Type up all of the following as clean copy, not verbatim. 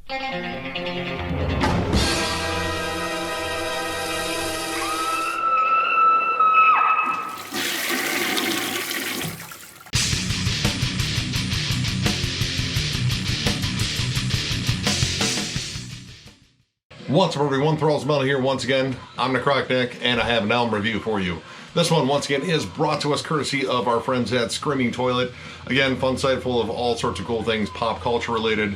What's up everyone, Thralls here once again. I'm Nick, and I have an album review for you. This one, once again, is brought to us courtesy of our friends at Screaming Toilet. Again, fun site full of all sorts of cool things, pop culture related,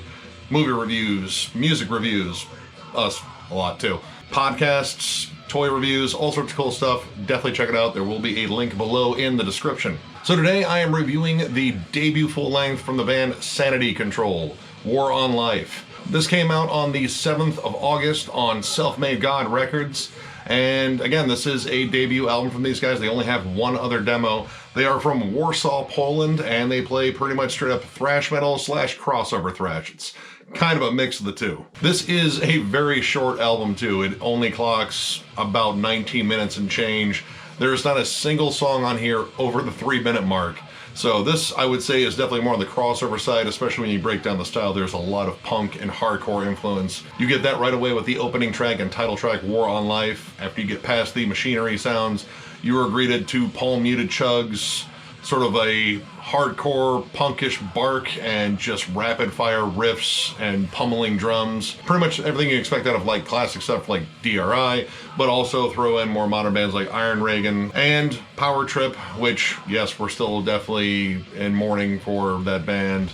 movie reviews, music reviews, us a lot too, podcasts, toy reviews, all sorts of cool stuff. Definitely check it out. There will be a link below in the description. So today I am reviewing the debut full length from the band Sanity Control, War on Life. This came out on the 7th of August on Self-Made God Records. And again, this is a debut album from these guys. They only have one other demo. They are from Warsaw, Poland, and they play pretty much straight up thrash metal / crossover thrash. It's kind of a mix of the two. This is a very short album too. It only clocks about 19 minutes and change. There's not a single song on here over the 3-minute mark. So this, I would say, is definitely more on the crossover side, especially when you break down the style. There's a lot of punk and hardcore influence. You get that right away with the opening track and title track, War on Life. After you get past the machinery sounds, you are greeted to palm-muted chugs, sort of a hardcore punkish bark, and just rapid-fire riffs and pummeling drums. Pretty much everything you expect out of like classic stuff like DRI, but also throw in more modern bands like Iron Reagan and Power Trip, which, yes, we're still definitely in mourning for that band,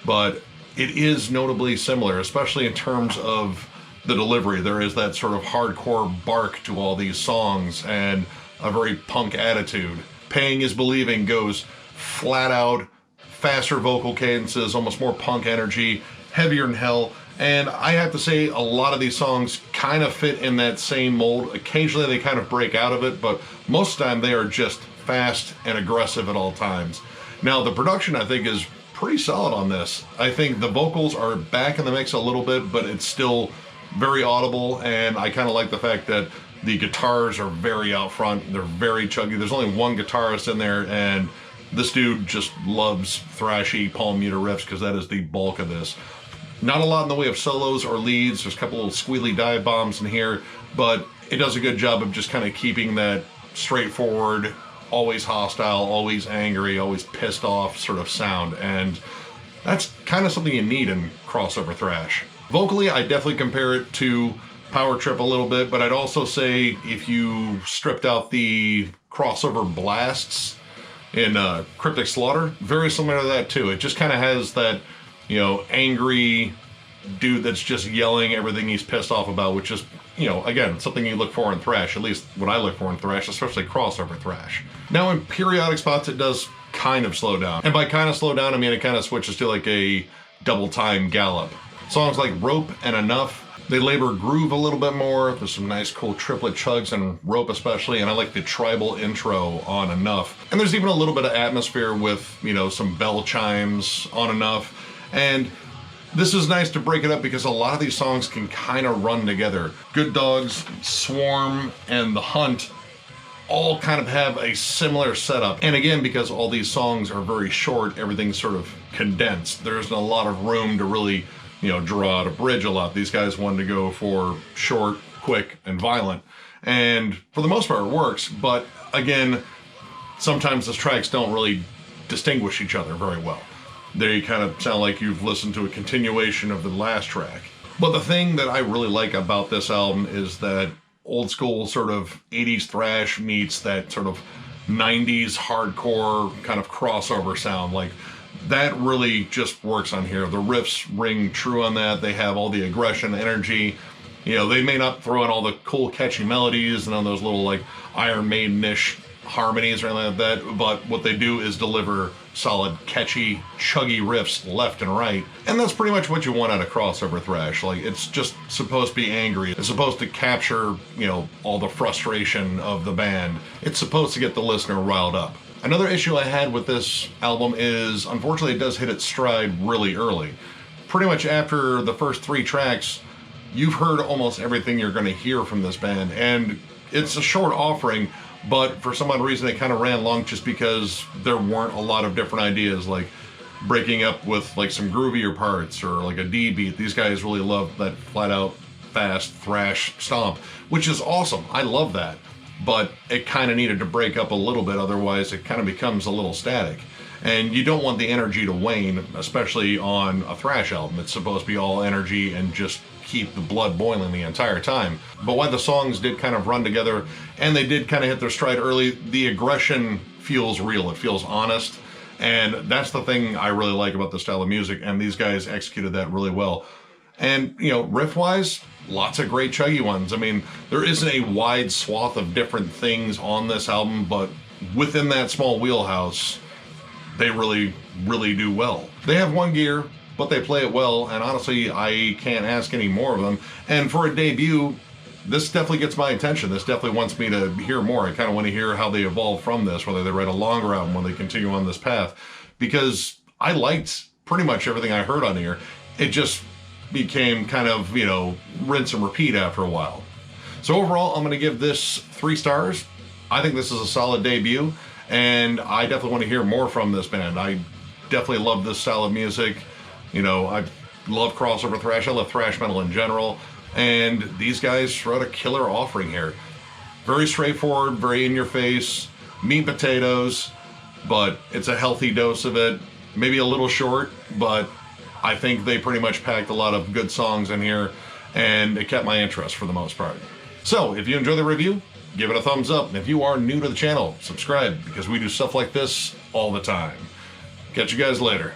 but it is notably similar, especially in terms of the delivery. There is that sort of hardcore bark to all these songs and a very punk attitude. Paying is Believing goes flat out, faster vocal cadences, almost more punk energy, heavier than hell. And I have to say, a lot of these songs kind of fit in that same mold. Occasionally they kind of break out of it, but most of the time they are just fast and aggressive at all times. Now the production, I think, is pretty solid on this. I think the vocals are back in the mix a little bit, but it's still very audible, and I kind of like the fact that the guitars are very out front. They're very chuggy. There's only one guitarist in there, and this dude just loves thrashy palm-muted riffs because that is the bulk of this. Not a lot in the way of solos or leads. There's a couple little squealy dive bombs in here, but it does a good job of just kind of keeping that straightforward, always hostile, always angry, always pissed off sort of sound, and that's kind of something you need in crossover thrash. Vocally, I definitely compare it to Power Trip a little bit, but I'd also say if you stripped out the crossover blasts in Cryptic Slaughter, very similar to that too. It just kind of has that, you know, angry dude that's just yelling everything he's pissed off about, which is, you know, again, something you look for in thrash, at least what I look for in thrash, especially crossover thrash. Now in periodic spots it does kind of slow down, and by kind of slow down I mean it kind of switches to like a double time gallop. Songs like Rope and Enough, they labor groove a little bit more. There's some nice cool triplet chugs and Rope especially, and I like the tribal intro on Enough. And there's even a little bit of atmosphere with, you know, some bell chimes on Enough. And this is nice to break it up because a lot of these songs can kind of run together. Good Dogs, Swarm, and The Hunt all kind of have a similar setup. And again, because all these songs are very short, everything's sort of condensed. There isn't a lot of room to really, you know, draw out a bridge a lot. These guys wanted to go for short, quick, and violent. And for the most part it works, but again, sometimes the tracks don't really distinguish each other very well. They kind of sound like you've listened to a continuation of the last track. But the thing that I really like about this album is that old school sort of 80s thrash meets that sort of 90s hardcore kind of crossover sound. Like, that really just works on here. The riffs ring true on that. They have all the aggression, energy. You know, they may not throw in all the cool catchy melodies and all those little like Iron Maiden-ish harmonies or anything like that, but what they do is deliver solid, catchy, chuggy riffs left and right. And that's pretty much what you want out of crossover thrash. Like, it's just supposed to be angry. It's supposed to capture, you know, all the frustration of the band. It's supposed to get the listener riled up. Another issue I had with this album is, unfortunately, it does hit its stride really early. Pretty much after the first 3 tracks, you've heard almost everything you're going to hear from this band, and it's a short offering, but for some odd reason it kind of ran long just because there weren't a lot of different ideas. Like, breaking up with like some groovier parts or like a D beat. These guys really love that flat out fast thrash stomp, which is awesome. I love that. But it kind of needed to break up a little bit, otherwise it kind of becomes a little static. And you don't want the energy to wane, especially on a thrash album. It's supposed to be all energy and just keep the blood boiling the entire time. But when the songs did kind of run together and they did kind of hit their stride early, the aggression feels real, it feels honest. And that's the thing I really like about the style of music, and these guys executed that really well. And, you know, riff-wise, lots of great chuggy ones. I mean, there isn't a wide swath of different things on this album, but within that small wheelhouse, they really, really do well. They have one gear, but they play it well, and honestly, I can't ask any more of them. And for a debut, this definitely gets my attention. This definitely wants me to hear more. I kind of want to hear how they evolve from this, whether they write a longer album when they continue on this path, because I liked pretty much everything I heard on here. It just became kind of, you know, rinse and repeat after a while. So overall, I'm going to give this 3 stars. I think this is a solid debut, and I definitely want to hear more from this band. I definitely love this style of music. You know, I love crossover thrash. I love thrash metal in general. And these guys wrote a killer offering here. Very straightforward, very in your face, meat and potatoes, but it's a healthy dose of it. Maybe a little short, but I think they pretty much packed a lot of good songs in here, and it kept my interest for the most part. So if you enjoy the review, give it a thumbs up. And if you are new to the channel, subscribe, because we do stuff like this all the time. Catch you guys later.